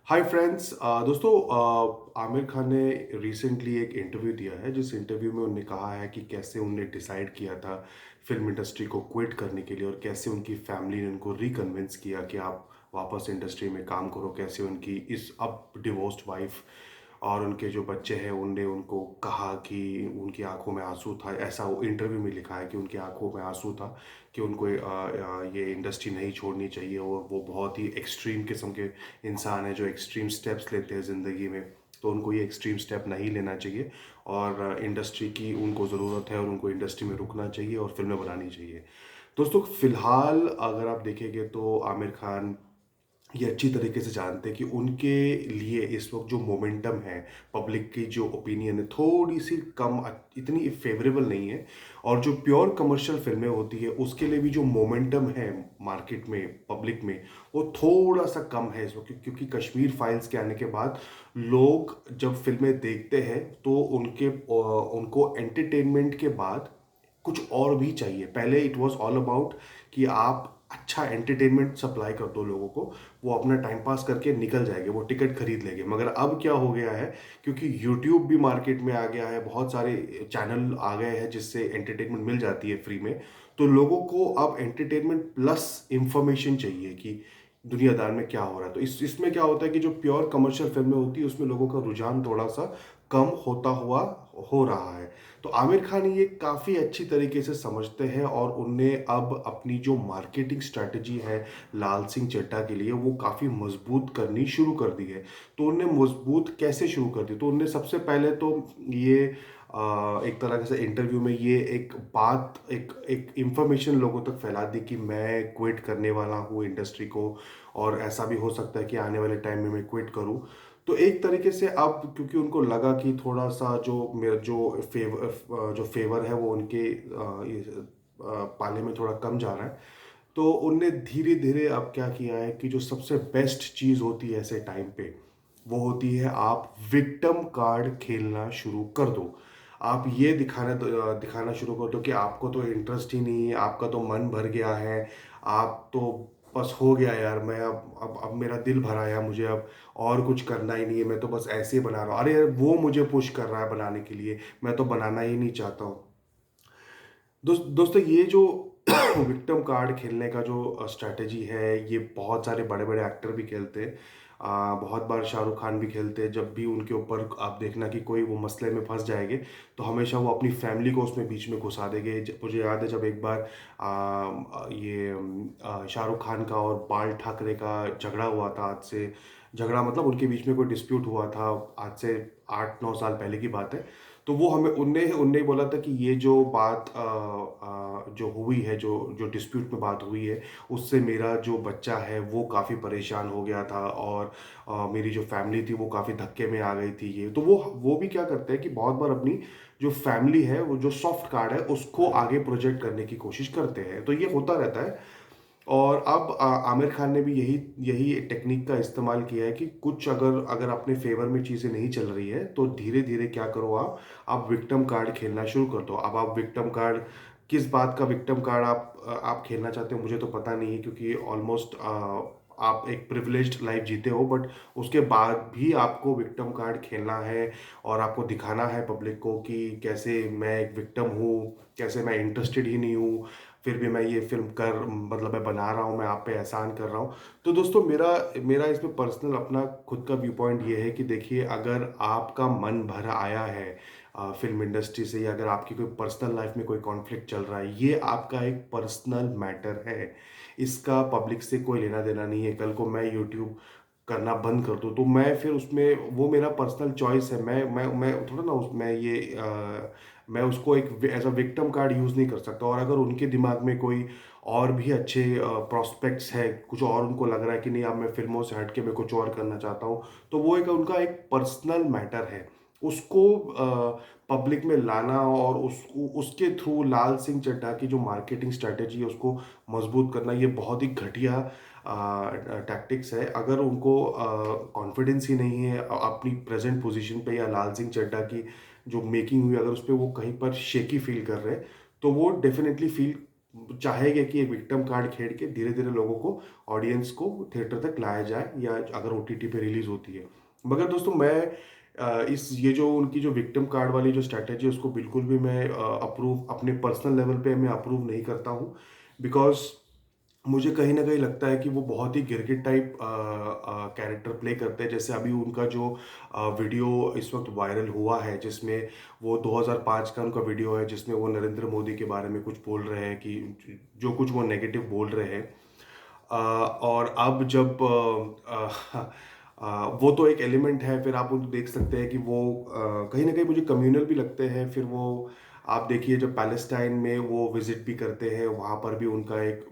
Hi friends. दोस्तों, आमिर खान ने recently एक इंटरव्यू दिया है जिस इंटरव्यू में उन्होंने कहा है कि कैसे उन्होंने डिसाइड किया था फिल्म इंडस्ट्री को क्विट करने के लिए और कैसे उनकी फैमिली ने उनको रिकन्विंस किया कि आप वापस इंडस्ट्री में काम करो। कैसे उनकी इस अब डिवोर्स्ड वाइफ और उनके जो बच्चे हैं उनने उनको कहा कि उनकी आंखों में आंसू था। ऐसा वो इंटरव्यू में लिखा है कि उनकी आंखों में आंसू था कि उनको ये इंडस्ट्री नहीं छोड़नी चाहिए और वो बहुत ही एक्सट्रीम किस्म के इंसान है जो एक्सट्रीम स्टेप्स लेते हैं ज़िंदगी में। तो उनको ये एक्सट्रीम स्टेप नहीं लेना चाहिए और इंडस्ट्री की उनको ज़रूरत है और उनको इंडस्ट्री में रुकना चाहिए और फिल्में बनानी चाहिए। दोस्तों, फिलहाल अगर आप देखेंगे तो आमिर खान ये अच्छी तरीके से जानते हैं कि उनके लिए इस वक्त जो मोमेंटम है, पब्लिक की जो ओपिनियन है थोड़ी सी कम, इतनी फेवरेबल नहीं है। और जो प्योर कमर्शियल फिल्में होती है उसके लिए भी जो मोमेंटम है मार्केट में, पब्लिक में, वो थोड़ा सा कम है इस वक्त, क्योंकि कश्मीर फाइल्स के आने के बाद लोग जब फिल्में देखते हैं तो उनको एंटरटेनमेंट के बाद कुछ और भी चाहिए। पहले इट वाज ऑल अबाउट कि आप अच्छा एंटरटेनमेंट सप्लाई कर दो लोगों को, वो अपना टाइम पास करके निकल जाएंगे, वो टिकट खरीद लेंगे। मगर अब क्या हो गया है, क्योंकि यूट्यूब भी मार्केट में आ गया है, बहुत सारे चैनल आ गए हैं जिससे एंटरटेनमेंट मिल जाती है फ्री में। तो लोगों को अब एंटरटेनमेंट प्लस इंफॉर्मेशन चाहिए कि दुनियादार में क्या हो रहा है। तो इसमें क्या होता है कि जो प्योर कमर्शियल फिल्में होती है उसमें लोगों का रुझान थोड़ा सा कम होता हुआ हो रहा है। तो आमिर खान ये काफ़ी अच्छी तरीके से समझते हैं और उनने अब अपनी जो मार्केटिंग स्ट्रैटेजी है लाल सिंह चड्ढा के लिए वो काफ़ी मजबूत करनी शुरू कर दी है। तो उनने मजबूत कैसे शुरू कर दी, तो उनने सबसे पहले तो ये एक तरह से इंटरव्यू में ये एक बात, एक एक इंफॉर्मेशन लोगों तक फैला दी कि मैं क्विट करने वाला हूँ इंडस्ट्री को और ऐसा भी हो सकता है कि आने वाले टाइम में मैं क्विट करूँ। तो एक तरीके से अब क्योंकि उनको लगा कि थोड़ा सा जो मेरा जो फेवर है वो उनके पाले में थोड़ा कम जा रहा है। तो उनने धीरे धीरे अब क्या किया है कि जो सबसे बेस्ट चीज़ होती है ऐसे टाइम पे वो होती है आप विक्टिम कार्ड खेलना शुरू कर दो। आप ये दिखाना शुरू कर दो कि आपको तो इंटरेस्ट ही नहीं है, आपका तो मन भर गया है, आप तो बस हो गया यार, मैं अब मेरा दिल भरा है, मुझे अब और कुछ करना ही नहीं है, मैं तो बस ऐसे ही बना रहा हूँ। अरे यार, वो मुझे पुश कर रहा है बनाने के लिए, मैं तो बनाना ही नहीं चाहता हूँ। दोस्तों, ये जो विक्टिम कार्ड खेलने का जो स्ट्रैटेजी है ये बहुत सारे बड़े बड़े एक्टर भी खेलते हैं। बहुत बार शाहरुख खान भी खेलते हैं। जब भी उनके ऊपर आप देखना कि कोई वो मसले में फंस जाएंगे तो हमेशा वो अपनी फैमिली को उसमें बीच में घुसा देंगे। मुझे याद है जब एक बार शाहरुख खान का और बाल ठाकरे का झगड़ा हुआ था। आज से झगड़ा मतलब उनके बीच में कोई डिस्प्यूट हुआ था, आज से 8-9 साल पहले की बात है। तो वो हमें उनने उनने बोला था कि ये जो बात जो हुई है, जो जो डिस्प्यूट में बात हुई है, उससे मेरा जो बच्चा है वो काफ़ी परेशान हो गया था और मेरी जो फैमिली थी वो काफ़ी धक्के में आ गई थी। ये तो वो भी क्या करते हैं कि बहुत बार अपनी जो फैमिली है, वो जो सॉफ्ट कार्ड है उसको आगे प्रोजेक्ट करने की कोशिश करते हैं। तो ये होता रहता है। और अब आमिर खान ने भी यही यही टेक्निक का इस्तेमाल किया है कि कुछ अगर अगर अपने फेवर में चीज़ें नहीं चल रही है तो धीरे धीरे क्या करो, आप विक्टिम कार्ड खेलना शुरू कर दो। अब आप विक्टिम कार्ड, किस बात का विक्टिम कार्ड आप खेलना चाहते हो मुझे तो पता नहीं है, क्योंकि ऑलमोस्ट आप एक प्रिविलेज्ड लाइफ जीते हो, बट उसके बाद भी आपको विक्टिम कार्ड खेलना है और आपको दिखाना है पब्लिक को कि कैसे मैं एक विक्टिम हूँ, कैसे मैं इंटरेस्टेड ही नहीं हूँ, फिर भी मैं ये फिल्म कर मतलब मैं बना रहा हूँ, मैं आप पे एहसान कर रहा हूँ। तो दोस्तों, मेरा मेरा इसमें पर्सनल अपना खुद का व्यू पॉइंट ये है कि देखिए, अगर आपका मन भर आया है फिल्म इंडस्ट्री से, या अगर आपकी कोई पर्सनल लाइफ में कोई कॉन्फ्लिक्ट चल रहा है, ये आपका एक पर्सनल मैटर है। इसका पब्लिक से कोई लेना देना नहीं है। कल को मैं यूट्यूब करना बंद कर दूँ तो मैं फिर उसमें, वो मेरा पर्सनल चॉइस है। मैं थोड़ा ना उसमें ये मैं उसको एक as a victim card use नहीं कर सकता। और अगर उनके दिमाग में कोई और भी अच्छे प्रोस्पेक्ट्स है, कुछ और उनको लग रहा है कि नहीं अब मैं फिल्मों से हट के मैं कुछ और करना चाहता हूँ, तो वो एक उनका एक पर्सनल मैटर है। उसको पब्लिक में लाना और उसके थ्रू लाल सिंह चड्ढा की जो मार्केटिंग स्ट्रेटेजी है उसको मजबूत करना, ये बहुत ही घटिया टैक्टिक्स है। अगर उनको कॉन्फिडेंस ही नहीं है अपनी प्रेजेंट पोजीशन पे, या लाल सिंह चड्ढा की जो मेकिंग हुई अगर उस पर वो कहीं पर शेकी फील कर रहे हैं, तो वो डेफिनेटली फील चाहेंगे कि एक विक्टिम कार्ड खेल के धीरे-धीरे लोगों को, ऑडियंस को थिएटर तक लाया जाए या अगर ओटीटी पे रिलीज़ होती है। मगर दोस्तों मैं इस ये जो उनकी जो विक्टिम कार्ड वाली जो स्ट्रैटेजी है उसको बिल्कुल भी मैं अप्रूव अपने पर्सनल लेवल पे मैं अप्रूव नहीं करता हूँ। बिकॉज़ मुझे कहीं न कहीं लगता है कि वो बहुत ही गिरगिट टाइप कैरेक्टर प्ले करते हैं। जैसे अभी उनका जो वीडियो इस वक़्त वायरल हुआ है जिसमें वो 2005 का उनका वीडियो है जिसमें वो नरेंद्र मोदी के बारे में कुछ बोल रहे हैं कि जो कुछ वो नेगेटिव बोल रहे हैं। और अब जब वो तो एक एलिमेंट है, फिर आप उनको देख सकते हैं कि वो कहीं न कहीं मुझे कम्युनल भी लगते हैं। फिर वो आप देखिए जब पैलेस्टाइन में वो विज़िट भी करते हैं, वहाँ पर भी उनका एक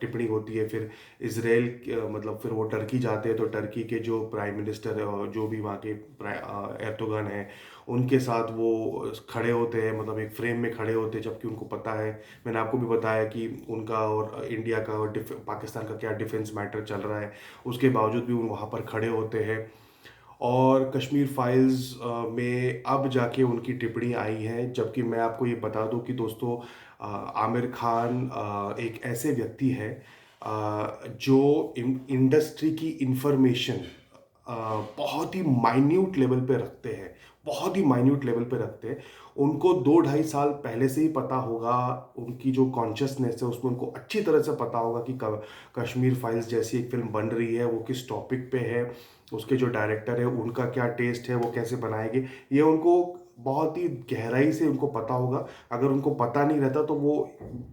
टिप्पणी होती है। फिर इज़राइल मतलब फिर वो टर्की जाते हैं, तो टर्की के जो प्राइम मिनिस्टर जो भी वहाँ के एर्दोगान हैं, उनके साथ वो खड़े होते हैं, मतलब एक फ्रेम में खड़े होते हैं, जबकि उनको पता है, मैंने आपको भी बताया कि उनका और इंडिया का और पाकिस्तान का क्या डिफेंस मैटर चल रहा है, उसके बावजूद भी वो वहाँ पर खड़े होते हैं। और कश्मीर फाइल्स में अब जाके उनकी टिप्पणी आई है, जबकि मैं आपको ये बता दूं कि दोस्तों आमिर खान एक ऐसे व्यक्ति है जो इंडस्ट्री की इंफॉर्मेशन बहुत ही माइन्यूट लेवल पे रखते हैं, बहुत ही माइन्यूट लेवल पे रखते हैं। उनको 2 ढाई साल पहले से ही पता होगा, उनकी जो कॉन्शियसनेस है उसमें उनको अच्छी तरह से पता होगा कि कश्मीर फाइल्स जैसी एक फिल्म बन रही है, वो किस टॉपिक पे है, उसके जो डायरेक्टर है उनका क्या टेस्ट है, वो कैसे बनाएंगे, ये उनको बहुत ही गहराई से उनको पता होगा। अगर उनको पता नहीं रहता तो वो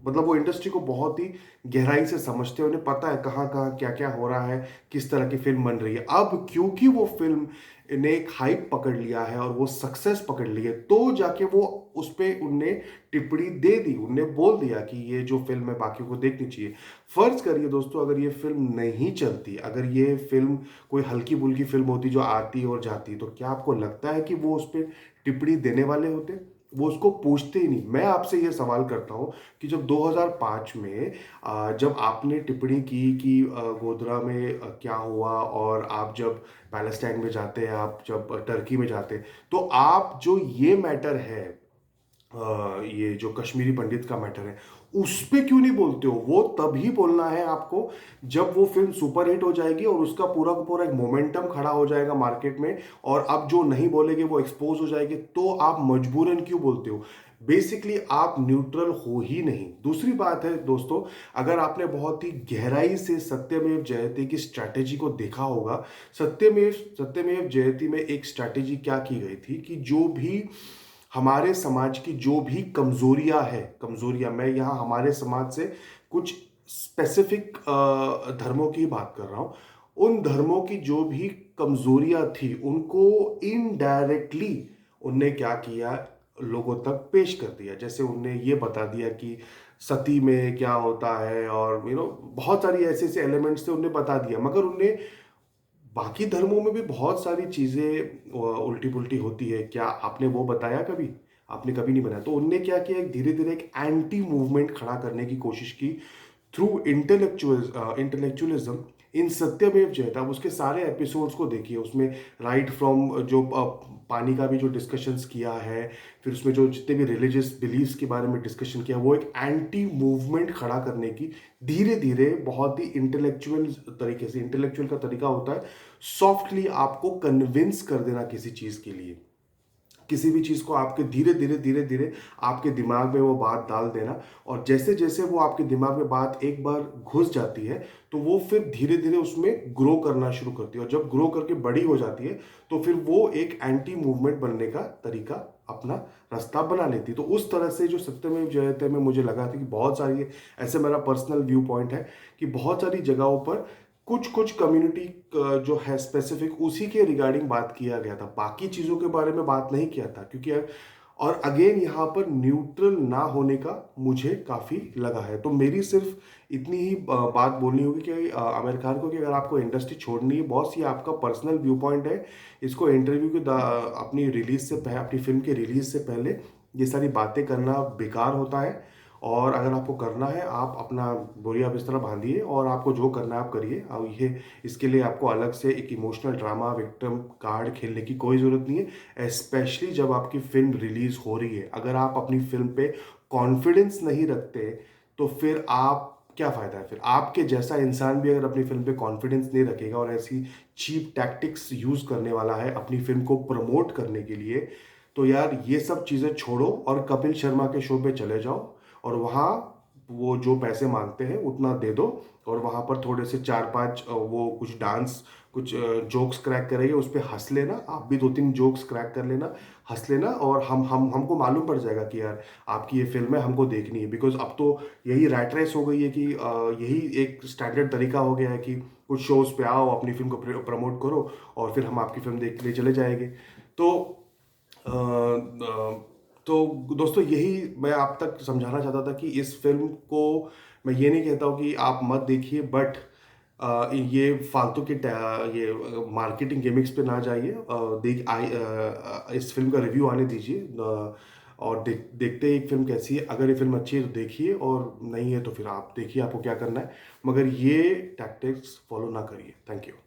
मतलब वो इंडस्ट्री को बहुत ही गहराई से समझते हैं, उन्हें पता है कहाँ कहाँ क्या क्या हो रहा है, किस तरह की फिल्म बन रही है। अब क्योंकि वो फिल्म ने एक हाइप पकड़ लिया है और वो सक्सेस पकड़ ली है, तो जाके वो उस पे उनने टिप्पणी दे दी, उनने बोल दिया कि ये जो फिल्म है बाकियों को देखनी चाहिए। फर्ज करिए दोस्तों अगर ये फिल्म नहीं चलती, अगर ये फिल्म कोई हल्की फुल्की फिल्म होती जो आती और जाती, तो क्या आपको लगता है कि वो उस पर टिप्पणी देने वाले होते? वो उसको पूछते ही नहीं। मैं आपसे ये सवाल करता हूँ कि जब 2005 में जब आपने टिप्पणी की कि गोधरा में क्या हुआ, और आप जब पैलेस्टाइन में जाते हैं, आप जब टर्की में जाते हैं, तो आप जो ये मैटर है, ये जो कश्मीरी पंडित का मैटर है, उस पे क्यों नहीं बोलते हो? वो तभी बोलना है आपको जब वो फिल्म सुपरहिट हो जाएगी और उसका पूरा का पूरा एक मोमेंटम खड़ा हो जाएगा मार्केट में, और अब जो नहीं बोलेंगे वो एक्सपोज हो जाएंगे, तो आप मजबूरन क्यों बोलते हो? बेसिकली आप न्यूट्रल हो ही नहीं। दूसरी बात है दोस्तों, अगर आपने बहुत ही गहराई से सत्यमेव जयते की स्ट्रैटेजी को देखा होगा, सत्यमेव सत्यमेव जयते में एक स्ट्रैटेजी क्या की गई थी कि जो भी हमारे समाज की जो भी कमजोरियां, मैं यहाँ हमारे समाज से कुछ स्पेसिफिक धर्मों की बात कर रहा हूँ, उन धर्मों की जो भी कमजोरियां थी उनको इनडायरेक्टली उनने क्या किया, लोगों तक पेश कर दिया। जैसे उनने ये बता दिया कि सती में क्या होता है, और बहुत सारी ऐसे ऐसे एलिमेंट्स थे उनने बता दिया। मगर उनने बाकी धर्मों में भी बहुत सारी चीजें उल्टी पुल्टी होती है, क्या आपने वो बताया कभी? आपने कभी नहीं बनाया। तो उनने क्या किया, एक धीरे धीरे एक एंटी मूवमेंट खड़ा करने की कोशिश की थ्रू इंटेलेक्चुअलिज्म इन सत्यमेव जयते। अब उसके सारे एपिसोड्स को देखिए, उसमें राइट फ्रॉम जो पानी का भी जो डिस्कशंस किया है, फिर उसमें जो जितने भी रिलीजियस बिलीफ्स के बारे में डिस्कशन किया, वो एक एंटी मूवमेंट खड़ा करने की धीरे धीरे बहुत ही इंटेलेक्चुअल तरीके से, इंटेलेक्चुअल का तरीका होता है सॉफ्टली आपको कन्विंस कर देना किसी चीज के लिए, किसी भी चीज को आपके धीरे धीरे धीरे धीरे आपके दिमाग में वो बात डाल देना। और जैसे जैसे वो आपके दिमाग में बात एक बार घुस जाती है, तो वो फिर धीरे धीरे उसमें ग्रो करना शुरू करती है, और जब ग्रो करके बड़ी हो जाती है तो फिर वो एक एंटी मूवमेंट बनने का तरीका अपना रास्ता बना लेती है। तो उस तरह से जो सत्यमेव जयते में मुझे लगा था कि बहुत सारी, ऐसे मेरा पर्सनल व्यू पॉइंट है कि बहुत सारी जगहों पर कुछ कुछ कम्युनिटी जो है स्पेसिफिक उसी के रिगार्डिंग बात किया गया था, बाकी चीज़ों के बारे में बात नहीं किया था। क्योंकि और अगेन यहाँ पर न्यूट्रल ना होने का मुझे काफ़ी लगा है। तो मेरी सिर्फ इतनी ही बात बोलनी होगी कि आमिर खान को, कि अगर आपको इंडस्ट्री छोड़नी है बॉस, ये आपका पर्सनल व्यू पॉइंट है, इसको इंटरव्यू के अपनी रिलीज से पहले, अपनी फिल्म के रिलीज से पहले ये सारी बातें करना बेकार होता है। और अगर आपको करना है, आप अपना बोरिया बिस्तरा बांधिए और आपको जो करना है आप करिए। अब ये इसके लिए आपको अलग से एक इमोशनल ड्रामा विक्टिम कार्ड खेलने की कोई ज़रूरत नहीं है, स्पेशली जब आपकी फिल्म रिलीज हो रही है। अगर आप अपनी फिल्म पे कॉन्फिडेंस नहीं रखते, तो तो फिर आप क्या फ़ायदा है फिर? आपके जैसा इंसान भी अगर अपनी फ़िल्म पे कॉन्फिडेंस नहीं रखेगा और ऐसी चीप टैक्टिक्स यूज़ करने वाला है अपनी फ़िल्म को प्रमोट करने के लिए, तो यार ये सब चीज़ें छोड़ो और कपिल शर्मा के शो पे चले जाओ और वहाँ वो जो पैसे माँगते हैं उतना दे दो और वहाँ पर थोड़े से 4-5 वो कुछ डांस, कुछ जोक्स क्रैक करेंगे, उस पे हँस लेना, आप भी 2-3 जोक्स क्रैक कर लेना, हँस लेना और हम हमको मालूम पड़ जाएगा कि यार आपकी ये फ़िल्म है, हमको देखनी है। बिकॉज़ अब तो यही रैट रेस हो गई है कि यही एक स्टैंडर्ड तरीका हो गया है कि कुछ शोज़ पे आओ, अपनी फ़िल्म को प्रमोट करो और फिर हम आपकी फ़िल्म देख के लिए चले जाएँगे। तो अ, तो दोस्तों यही मैं आप तक समझाना चाहता था कि इस फ़िल्म को मैं ये नहीं कहता हूँ कि आप मत देखिए, बट ये फालतू के ये मार्केटिंग गिमिक्स पे ना जाइए। इस फ़िल्म का रिव्यू आने दीजिए और देखते हैं ये फ़िल्म कैसी है। अगर ये फ़िल्म अच्छी है तो देखिए और नहीं है तो फिर आप देखिए आपको क्या करना है। मगर ये टैक्टिक्स फ़ॉलो ना करिए। Thank you.